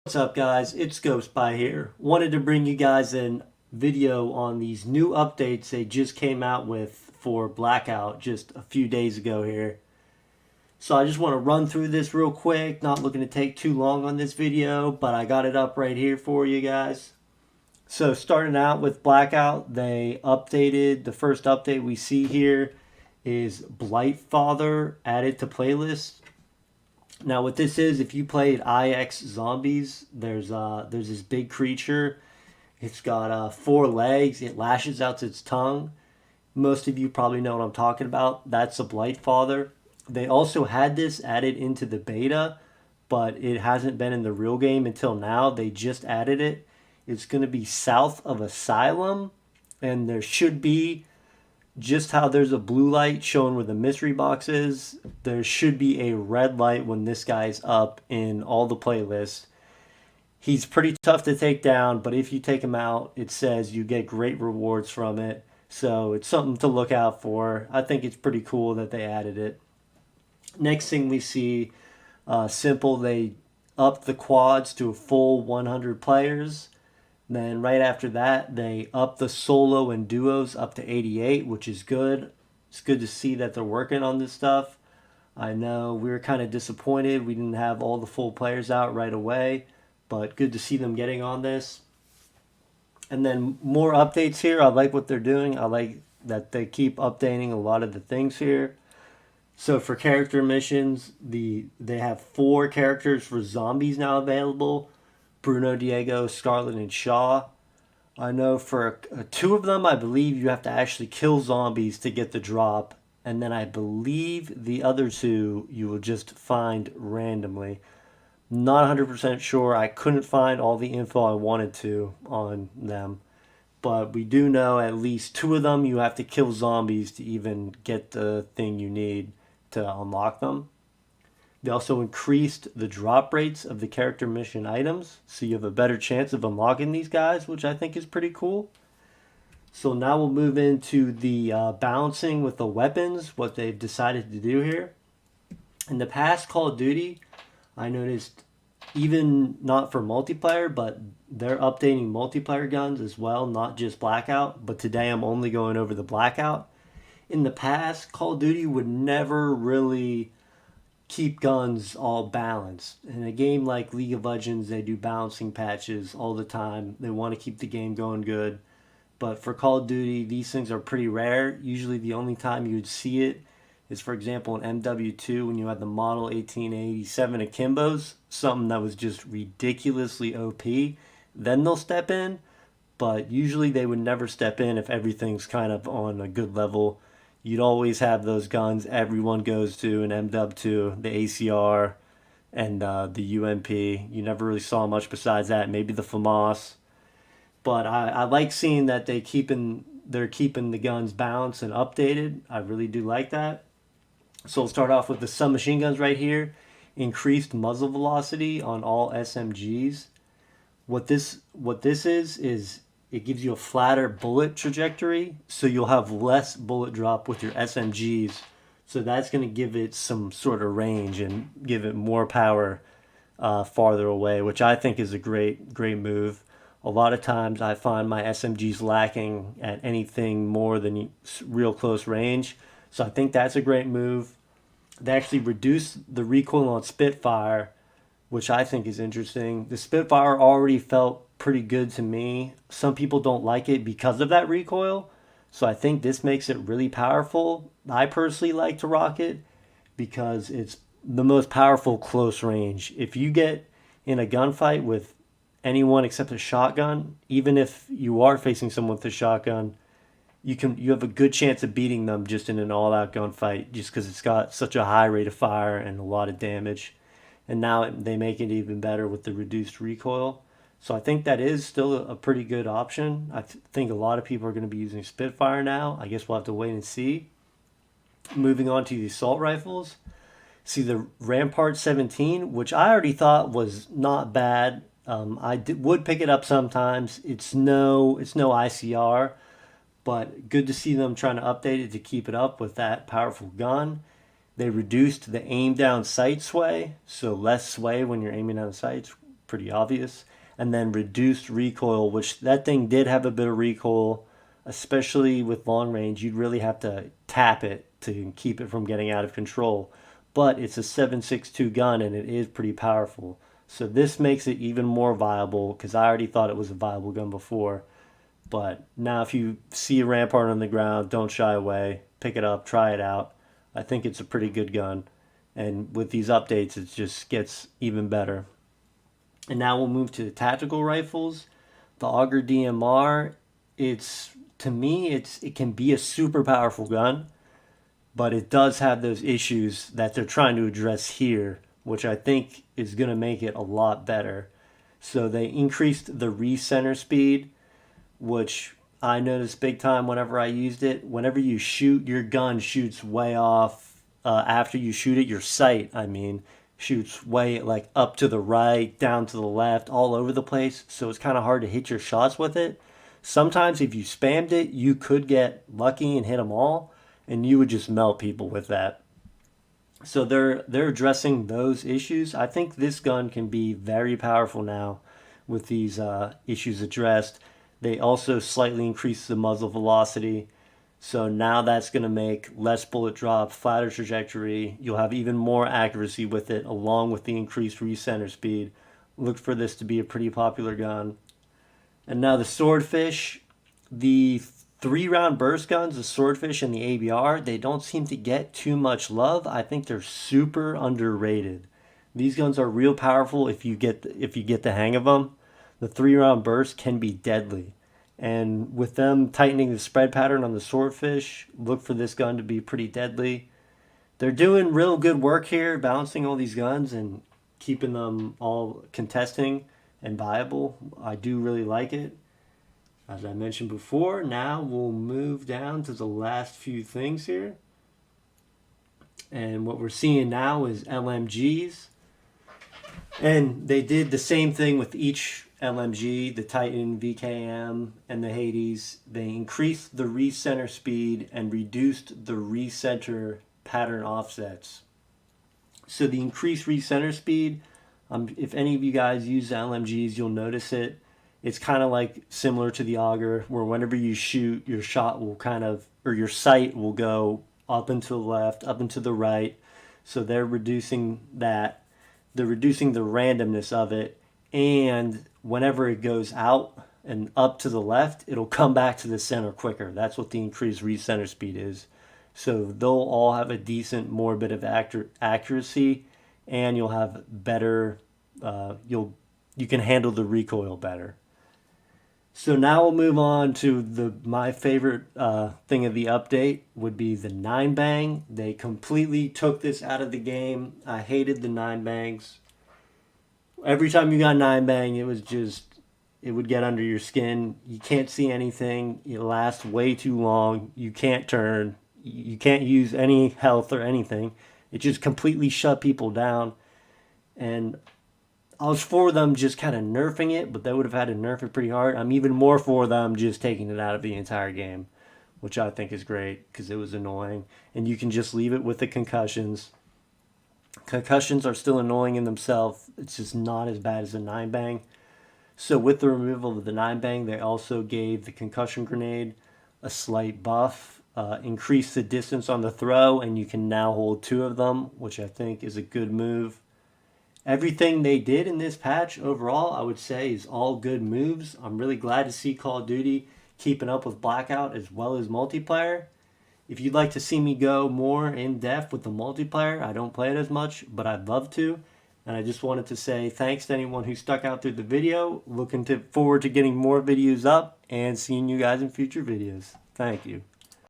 What's up guys, it's Scopespy here. Wanted to bring you guys a video on these new updates they just came out with for Blackout just a few days ago here. So I just want to run through this real quick, not looking to take too long on this video, but I got it up right here for you guys. So starting out with Blackout, they updated, the first update we see here is Blightfather added to playlist. Now, what this is, if you played IX Zombies, there's this big creature. It's got 4 legs. It lashes out its tongue. Most of you probably know what I'm talking about. That's a Blightfather. They also had this added into the beta, but it hasn't been in the real game until now. They just added it. It's going to be south of Asylum, and there should be, just how there's a blue light showing where the mystery box is, there should be a red light when this guy's up in all the playlists. He's pretty tough to take down, but if you take him out, it says you get great rewards from it. So it's something to look out for. I think it's pretty cool that they added it. Next thing we see, simple, they upped the quads to a full 100 players. Then right after that, they upped the solo and duos up to 88, which is good. It's good to see that they're working on this stuff. I know we were kind of disappointed we didn't have all the full players out right away, but good to see them getting on this. And then more updates here. I like what they're doing. I like that they keep updating a lot of the things here. So for character missions, they have 4 characters for zombies now available. Bruno, Diego, Scarlet, and Shaw. I know for 2 of them, I believe you have to actually kill zombies to get the drop. And then I believe the other 2 you will just find randomly. Not 100% sure. I couldn't find all the info I wanted to on them. But we do know at least 2 of them you have to kill zombies to even get the thing you need to unlock them. They also increased the drop rates of the character mission items, so you have a better chance of unlocking these guys, which I think is pretty cool. So now we'll move into the balancing with the weapons, what they've decided to do here. In the past Call of Duty, I noticed, even not for multiplayer, but they're updating multiplayer guns as well, not just Blackout. But today I'm only going over the Blackout. In the past, Call of Duty would never really keep guns all balanced. In a game like League of Legends, they do balancing patches all the time. They want to keep the game going good. But for Call of Duty, these things are pretty rare. Usually the only time you would see it is, for example, in MW2 when you had the Model 1887 Akimbos, something that was just ridiculously OP. Then they'll step in, but usually they would never step in if everything's kind of on a good level. You'd always have those guns everyone goes to in MW2, the ACR and the UMP. You never really saw much besides that, maybe the FAMAS. But I like seeing that they're keeping the guns balanced and updated. I really do like that. So we'll start off with the submachine guns right here. Increased muzzle velocity on all SMGs. What this is it gives you a flatter bullet trajectory, so you'll have less bullet drop with your SMGs. So that's going to give it some sort of range and give it more power farther away, which I think is a great move. A lot of times I find my SMGs lacking at anything more than real close range. So I think that's a great move. They actually reduced the recoil on Spitfire, which I think is interesting. The Spitfire already felt pretty good to me. Some people don't like it because of that recoil, so I think this makes it really powerful. I personally like to rock it because it's the most powerful close range. If you get in a gunfight with anyone except a shotgun, even if you are facing someone with a shotgun, you have a good chance of beating them just in an all-out gunfight, just because it's got such a high rate of fire and a lot of damage. And now they make it even better with the reduced recoil. So I think that is still a pretty good option. I think a lot of people are going to be using Spitfire now. I guess we'll have to wait and see. Moving on to the assault rifles. See the Rampart 17, which I already thought was not bad. Would pick it up sometimes. It's no ICR, but good to see them trying to update it to keep it up with that powerful gun. They reduced the aim down sight sway, so less sway when you're aiming down sights. pretty obvious. And then reduced recoil, which that thing did have a bit of recoil, especially with long range. You'd really have to tap it to keep it from getting out of control. But it's a 7.62 gun and it is pretty powerful. So this makes it even more viable because I already thought it was a viable gun before. But now if you see a Rampart on the ground, don't shy away. Pick it up, try it out. I think it's a pretty good gun. And with these updates, it just gets even better. And now we'll move to the tactical rifles. The Auger DMR, to me, it can be a super powerful gun, but it does have those issues that they're trying to address here, which I think is going to make it a lot better. So they increased the recenter speed, which I noticed big time whenever I used it. Whenever you shoot, your gun shoots way off. After you shoot it, your sight, shoots way like up to the right, down to the left, all over the place. So it's kind of hard to hit your shots with it. Sometimes if you spammed it, you could get lucky and hit them all, and you would just melt people with that. So they're addressing those issues. I think this gun can be very powerful now with these issues addressed. They also slightly increased the muzzle velocity. So now that's going to make less bullet drop, flatter trajectory. You'll have even more accuracy with it, along with the increased recenter speed. Look for this to be a pretty popular gun. And now the Swordfish, the 3-round burst guns, the Swordfish and the ABR, they don't seem to get too much love. I think they're super underrated. These guns are real powerful if you get the hang of them. The 3-round burst can be deadly. And with them tightening the spread pattern on the Swordfish, look for this gun to be pretty deadly. They're doing real good work here, balancing all these guns and keeping them all contesting and viable. I do really like it. As I mentioned before, now we'll move down to the last few things here. And what we're seeing now is LMGs. And they did the same thing with each LMG, the Titan, VKM, and the Hades. They increased the recenter speed and reduced the recenter pattern offsets. So the increased recenter speed, if any of you guys use LMGs, you'll notice it. It's kind of like similar to the Auger, where whenever you shoot, your shot will or your sight will go up and to the left, up and to the right. So they're reducing that. They're reducing the randomness of it, and whenever it goes out and up to the left, it'll come back to the center quicker. That's what the increased recenter speed is. So they'll all have a decent more bit of accuracy, and you'll have better, you can handle the recoil better. So now we'll move on to my favorite thing of the update would be the 9-bang. They completely took this out of the game. I hated the 9-bangs. Every time you got 9-bang, it would get under your skin. You can't see anything. It lasts way too long. You can't turn. You can't use any health or anything. It just completely shut people down. And I was for them just kind of nerfing it, but they would have had to nerf it pretty hard. I'm even more for them just taking it out of the entire game, which I think is great because it was annoying. And you can just leave it with the concussions. Concussions are still annoying in themselves. It's just not as bad as a 9-bang. So with the removal of the 9-bang, they also gave the concussion grenade a slight buff, increased the distance on the throw, and you can now hold 2 of them, which I think is a good move. Everything they did in this patch overall, I would say, is all good moves. I'm really glad to see Call of Duty keeping up with Blackout as well as multiplayer. If you'd like to see me go more in depth with the multiplayer, I don't play it as much, but I'd love to. And I just wanted to say thanks to anyone who stuck out through the video. Looking forward to getting more videos up and seeing you guys in future videos. Thank you.